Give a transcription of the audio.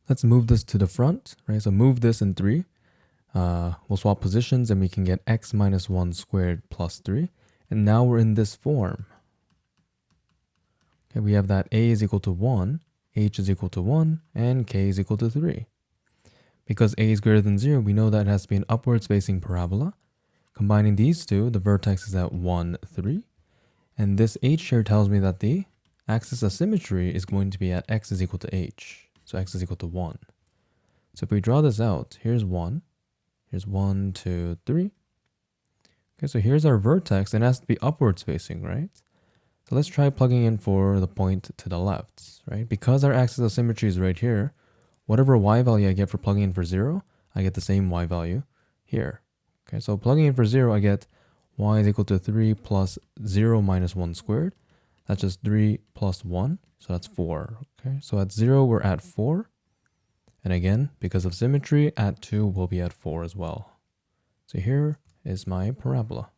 Let's move this to the front, right? So move this in 3. We'll swap positions and we can get x minus 1 squared plus 3. And now we're in this form. Okay, we have that a is equal to 1, h is equal to 1, and k is equal to 3. Because a is greater than 0, we know that it has to be an upwards facing parabola. Combining these two, the vertex is at 1, 3. And this h here tells me that the axis of symmetry is going to be at x is equal to h. So x is equal to 1. So if we draw this out, here's 1. Here's 1, 2, 3. Okay, so here's our vertex, and it has to be upwards facing, right? So let's try plugging in for the point to the left, right? Because our axis of symmetry is right here, whatever y value I get for plugging in for 0, I get the same y value here. Okay, so plugging in for 0, I get y is equal to 3 plus 0 minus 1 squared. That's just 3 plus 1, so that's 4. Okay, so at 0, we're at 4. And again, because of symmetry, at 2, we'll be at 4 as well. So here is my parabola.